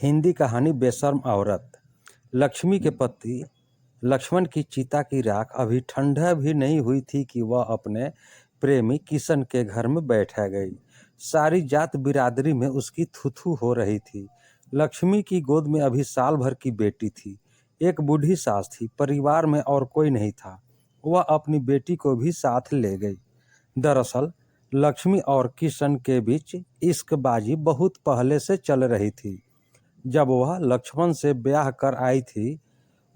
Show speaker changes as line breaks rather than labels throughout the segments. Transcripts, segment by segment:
हिंदी कहानी बेशर्म औरत। लक्ष्मी के पति लक्ष्मण की चिता की राख अभी ठंडा भी नहीं हुई थी कि वह अपने प्रेमी किशन के घर में बैठ गई। सारी जात बिरादरी में उसकी थू-थू हो रही थी। लक्ष्मी की गोद में अभी साल भर की बेटी थी। एक बूढ़ी सास थी। परिवार में और कोई नहीं था। वह अपनी बेटी को भी साथ ले गई। दरअसल लक्ष्मी और किशन के बीच इश्कबाजी बहुत पहले से चल रही थी। जब वह लक्ष्मण से ब्याह कर आई थी,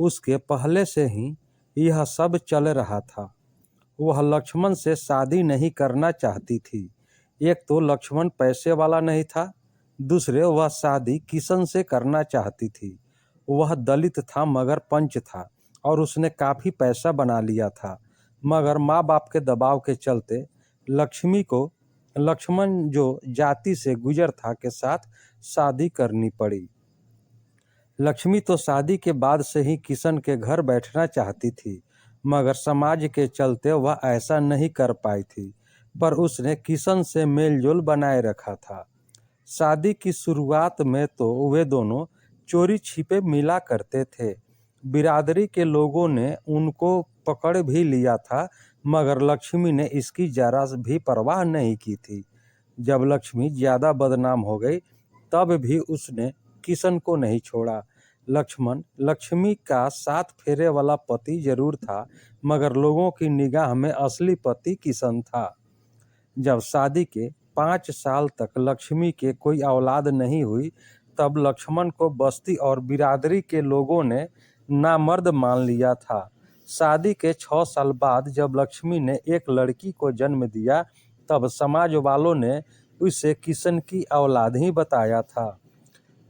उसके पहले से ही यह सब चल रहा था। वह लक्ष्मण से शादी नहीं करना चाहती थी। एक तो लक्ष्मण पैसे वाला नहीं था, दूसरे वह शादी किशन से करना चाहती थी। वह दलित था मगर पंच था और उसने काफ़ी पैसा बना लिया था। मगर माँ बाप के दबाव के चलते लक्ष्मी को लक्ष्मण जो जाति से गुजर था के साथ शादी करनी पड़ी। लक्ष्मी तो शादी के बाद से ही किशन के घर बैठना चाहती थी, मगर समाज के चलते वह ऐसा नहीं कर पाई थी। पर उसने किशन से मेलजोल बनाए रखा था। शादी की शुरुआत में तो वे दोनों चोरी छिपे मिला करते थे। बिरादरी के लोगों ने उनको पकड़ भी लिया था, मगर लक्ष्मी ने इसकी जरा भी परवाह नहीं की थी। जब लक्ष्मी ज़्यादा बदनाम हो गई, तब भी उसने किशन को नहीं छोड़ा। लक्ष्मण लक्ष्मी का 7 फेरे वाला पति जरूर था, मगर लोगों की निगाह में असली पति किशन था। जब शादी के 5 साल तक लक्ष्मी के कोई औलाद नहीं हुई, तब लक्ष्मण को बस्ती और बिरादरी के लोगों ने नामर्द मान लिया था। शादी के 6 साल बाद जब लक्ष्मी ने एक लड़की को जन्म दिया, तब समाज वालों ने उसे किशन की औलाद ही बताया था।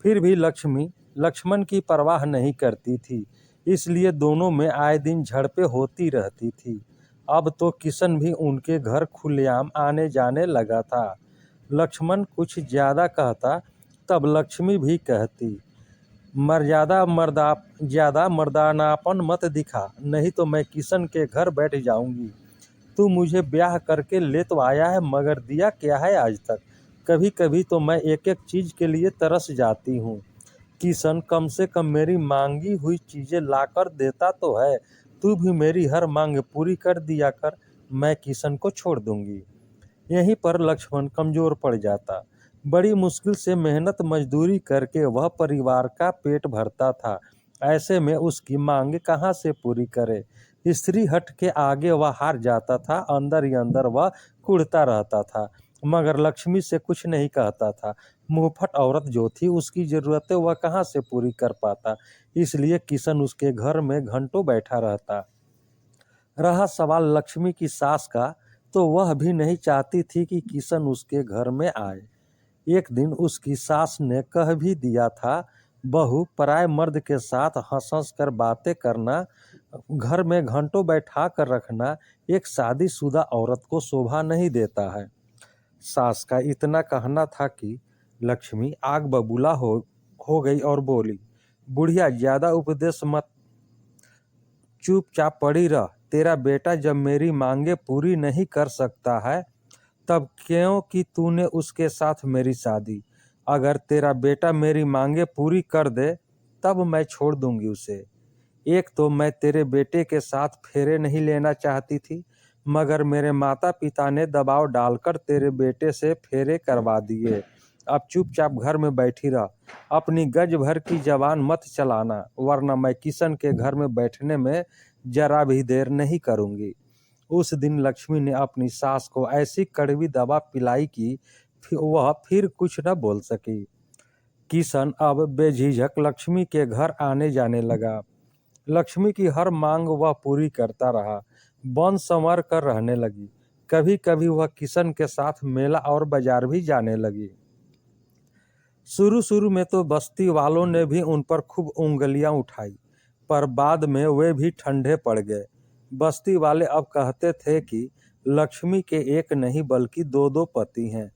फिर भी लक्ष्मी लक्ष्मण की परवाह नहीं करती थी, इसलिए दोनों में आए दिन झड़पें होती रहती थी। अब तो किशन भी उनके घर खुलेआम आने जाने लगा था। लक्ष्मण कुछ ज़्यादा कहता, तब लक्ष्मी भी कहती, ज़्यादा मर्दानापन मत दिखा, नहीं तो मैं किशन के घर बैठ जाऊंगी। तू मुझे ब्याह करके ले तो आया है, मगर दिया क्या है आज तक? कभी कभी तो मैं एक एक चीज़ के लिए तरस जाती हूँ। किशन कम से कम मेरी मांगी हुई चीज़ें लाकर देता तो है। तू भी मेरी हर मांग पूरी कर दिया कर, मैं किशन को छोड़ दूंगी। यहीं पर लक्ष्मण कमज़ोर पड़ जाता। बड़ी मुश्किल से मेहनत मजदूरी करके वह परिवार का पेट भरता था। ऐसे में उसकी मांग कहाँ से पूरी करे? स्त्री हट के आगे वह हार जाता था, अंदर ही अंदर वह कुढ़ता रहता था, मगर लक्ष्मी से कुछ नहीं कहता था। मुंहफट औरत जो थी, उसकी ज़रूरतें वह कहाँ से पूरी कर पाता। इसलिए किशन उसके घर में घंटों बैठा रहता। रहा सवाल लक्ष्मी की सास का, तो वह भी नहीं चाहती थी कि किशन उसके घर में आए। एक दिन उसकी सास ने कह भी दिया था, बहू पराए मर्द के साथ हंस हंस कर बातें करना, घर में घंटों बैठा कर रखना एक शादीशुदा औरत को शोभा नहीं देता है। सास का इतना कहना था कि लक्ष्मी आग बबूला हो गई और बोली, बुढ़िया ज़्यादा उपदेश मत, चुपचाप पड़ी रह। तेरा बेटा जब मेरी मांगे पूरी नहीं कर सकता है, तब क्यों कि तूने उसके साथ मेरी शादी। अगर तेरा बेटा मेरी मांगे पूरी कर दे, तब मैं छोड़ दूंगी उसे। एक तो मैं तेरे बेटे के साथ फेरे नहीं लेना चाहती थी, मगर मेरे माता पिता ने दबाव डालकर तेरे बेटे से फेरे करवा दिए। अब चुपचाप घर में बैठी रह। अपनी गज भर की जबान मत चलाना, वरना मैं किशन के घर में बैठने में जरा भी देर नहीं करूंगी। उस दिन लक्ष्मी ने अपनी सास को ऐसी कड़वी दवा पिलाई कि वह फिर कुछ न बोल सकी। किशन अब बेझिझक लक्ष्मी के घर आने जाने लगा। लक्ष्मी की हर मांग वह पूरी करता रहा। बन संवर कर रहने लगी। कभी कभी वह किशन के साथ मेला और बाजार भी जाने लगी। शुरू शुरू में तो बस्ती वालों ने भी उन पर खूब उंगलियां उठाई, पर बाद में वे भी ठंडे पड़ गए। बस्ती वाले अब कहते थे कि लक्ष्मी के एक नहीं बल्कि दो दो पति हैं।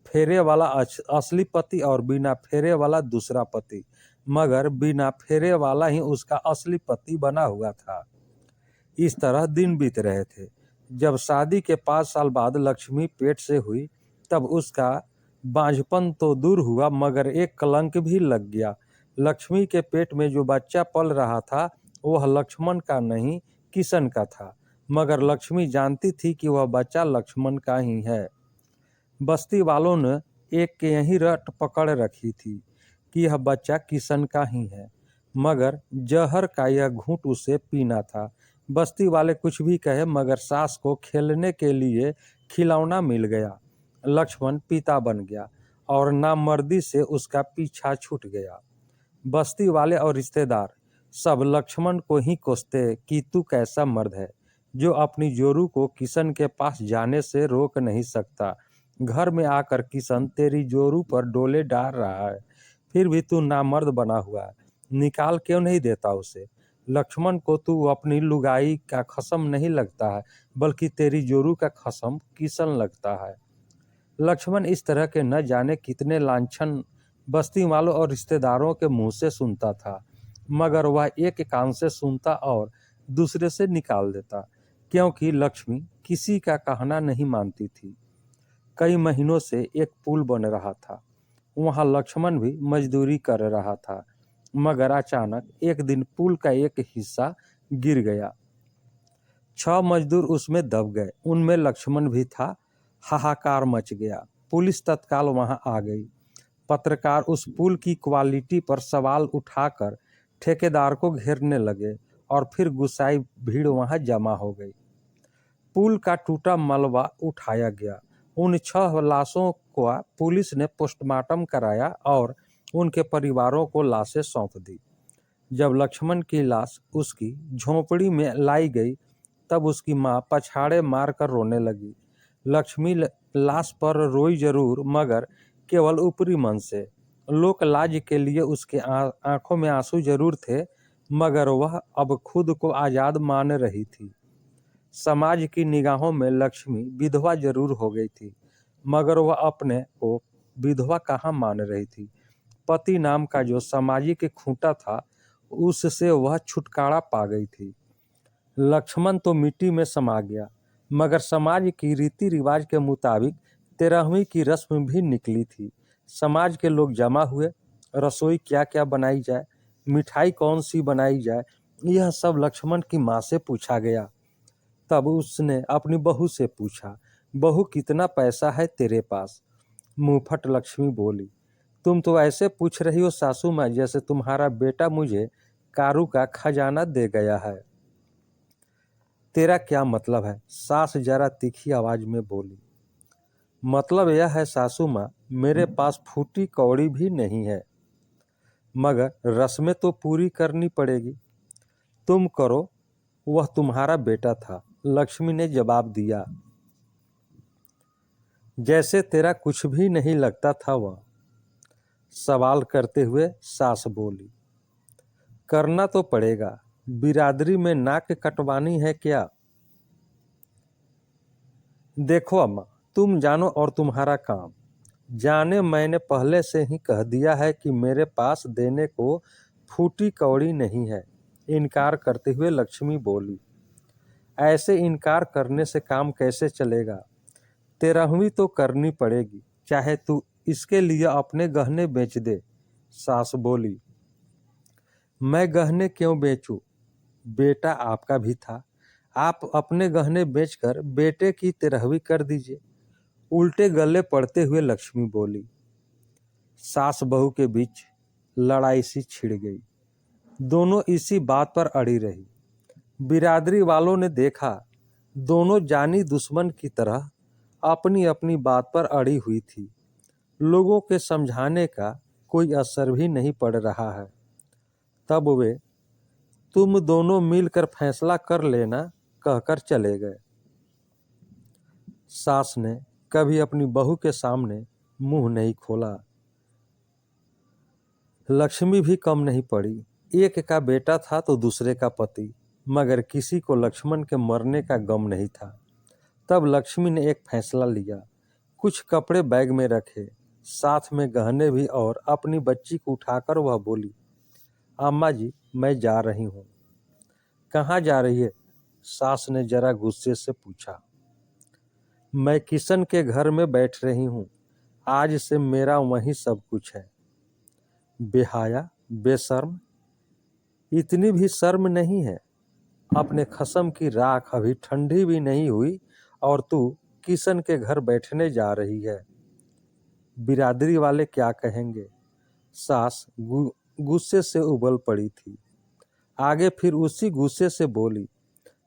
फेरे वाला असली पति और बिना फेरे वाला दूसरा पति, मगर बिना फेरे वाला ही उसका असली पति बना हुआ था। इस तरह दिन बीत रहे थे। जब शादी के 5 साल बाद लक्ष्मी पेट से हुई, तब उसका बांझपन तो दूर हुआ मगर एक कलंक भी लग गया। लक्ष्मी के पेट में जो बच्चा पल रहा था वह लक्ष्मण का नहीं किशन का था, मगर लक्ष्मी जानती थी कि वह बच्चा लक्ष्मण का ही है। बस्ती वालों ने एक के यही रट पकड़ रखी थी कि यह बच्चा किशन का ही है, मगर जहर का यह घूंट उसे पीना था। बस्ती वाले कुछ भी कहे मगर सास को खेलने के लिए खिलौना मिल गया। लक्ष्मण पिता बन गया और नामर्दी से उसका पीछा छूट गया। बस्ती वाले और रिश्तेदार सब लक्ष्मण को ही कोसते कि तू कैसा मर्द है जो अपनी जोरू को किशन के पास जाने से रोक नहीं सकता। घर में आकर किशन तेरी जोरू पर डोले डाल रहा है, फिर भी तू नामर्द बना हुआ है, निकाल क्यों नहीं देता उसे? लक्ष्मण को तू अपनी लुगाई का खसम नहीं लगता है, बल्कि तेरी जोरू का खसम किशन लगता है। लक्ष्मण इस तरह के न जाने कितने लांछन बस्ती वालों और रिश्तेदारों के मुंह से सुनता था, मगर वह एक कान से सुनता और दूसरे से निकाल देता, क्योंकि लक्ष्मी किसी का कहना नहीं मानती थी। कई महीनों से एक पुल बन रहा था, वहां लक्ष्मण भी मजदूरी कर रहा था, मगर अचानक एक दिन पुल का एक हिस्सा गिर गया। 6 मजदूर उसमें दब गए, उनमें लक्ष्मण भी था। हाहाकार मच गया। पुलिस तत्काल वहां आ गई। पत्रकार उस पुल की क्वालिटी पर सवाल उठाकर ठेकेदार को घेरने लगे और फिर गुस्साई भीड़ वहां जमा हो गई। पुल का टूटा मलबा उठाया गया। उन 6 लाशों को पुलिस ने पोस्टमार्टम कराया और उनके परिवारों को लाशें सौंप दी। जब लक्ष्मण की लाश उसकी झोंपड़ी में लाई गई तब उसकी मां पछाड़े मारकर रोने लगी। लक्ष्मी लाश पर रोई जरूर, मगर केवल ऊपरी मन से। लोक लाज के लिए उसके आंखों में आंसू जरूर थे, मगर वह अब खुद को आजाद मान रही थी। समाज की निगाहों में लक्ष्मी विधवा जरूर हो गई थी, मगर वह अपने को विधवा कहाँ मान रही थी। पति नाम का जो सामाजिक खूंटा था उससे वह छुटकारा पा गई थी। लक्ष्मण तो मिट्टी में समा गया, मगर समाज की रीति रिवाज के मुताबिक 13वीं की रस्म भी निकली थी। समाज के लोग जमा हुए। रसोई क्या क्या बनाई जाए, मिठाई कौन सी बनाई जाए, यह सब लक्ष्मण की माँ से पूछा गया। तब उसने अपनी बहू से पूछा, बहू कितना पैसा है तेरे पास? मुंहफट लक्ष्मी बोली, तुम तो ऐसे पूछ रही हो सासू माँ जैसे तुम्हारा बेटा मुझे कारू का खजाना दे गया है। तेरा क्या मतलब है? सास जरा तीखी आवाज में बोली। मतलब यह है सासू माँ, मेरे पास फूटी कौड़ी भी नहीं है, मगर रस्में तो पूरी करनी पड़ेगी। तुम करो, वह तुम्हारा बेटा था, लक्ष्मी ने जवाब दिया। जैसे तेरा कुछ भी नहीं लगता था वह, सवाल करते हुए सास बोली। करना तो पड़ेगा, बिरादरी में नाक कटवानी है क्या? देखो अम्मा, तुम जानो और तुम्हारा काम जाने। मैंने पहले से ही कह दिया है कि मेरे पास देने को फूटी कौड़ी नहीं है, इनकार करते हुए लक्ष्मी बोली। ऐसे इनकार करने से काम कैसे चलेगा? 13वीं तो करनी पड़ेगी, चाहे तू इसके लिए अपने गहने बेच दे, सास बोली। मैं गहने क्यों बेचूं? बेटा आपका भी था, आप अपने गहने बेचकर बेटे की 13वीं कर दीजिए, उल्टे गले पड़ते हुए लक्ष्मी बोली। सास बहू के बीच लड़ाई सी छिड़ गई। दोनों इसी बात पर अड़ी रही। बिरादरी वालों ने देखा दोनों जानी दुश्मन की तरह अपनी अपनी बात पर अड़ी हुई थी। लोगों के समझाने का कोई असर भी नहीं पड़ रहा है। तब वे तुम दोनों मिलकर फैसला कर लेना कहकर चले गए। सास ने कभी अपनी बहू के सामने मुंह नहीं खोला। लक्ष्मी भी कम नहीं पड़ी। एक का बेटा था तो दूसरे का पति, मगर किसी को लक्ष्मण के मरने का गम नहीं था। तब लक्ष्मी ने एक फैसला लिया। कुछ कपड़े बैग में रखे, साथ में गहने भी, और अपनी बच्ची को उठाकर वह बोली, अम्मा जी मैं जा रही हूँ। कहाँ जा रही है? सास ने जरा गुस्से से पूछा। मैं किशन के घर में बैठ रही हूँ। आज से मेरा वही सब कुछ है। बेहाया, बेशर्म, इतनी भी शर्म नहीं है। अपने खसम की राख अभी ठंडी भी नहीं हुई और तू किशन के घर बैठने जा रही है। बिरादरी वाले क्या कहेंगे। सास गुस्से से उबल पड़ी थी। आगे फिर उसी गुस्से से बोली,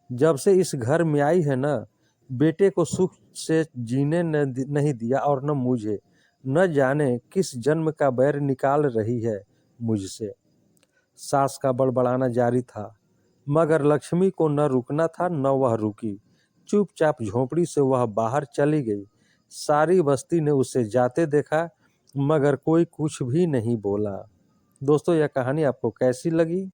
जब से इस घर में आई है ना, बेटे को सुख से जीने नहीं दिया और न मुझे, न जाने किस जन्म का बैर निकाल रही है मुझसे। सास का बड़बड़ाना जारी था, मगर लक्ष्मी को न रुकना था न वह रुकी। चुपचाप झोंपड़ी से वह बाहर चली गई। सारी बस्ती ने उसे जाते देखा, मगर कोई कुछ भी नहीं बोला। दोस्तों, यह कहानी आपको कैसी लगी?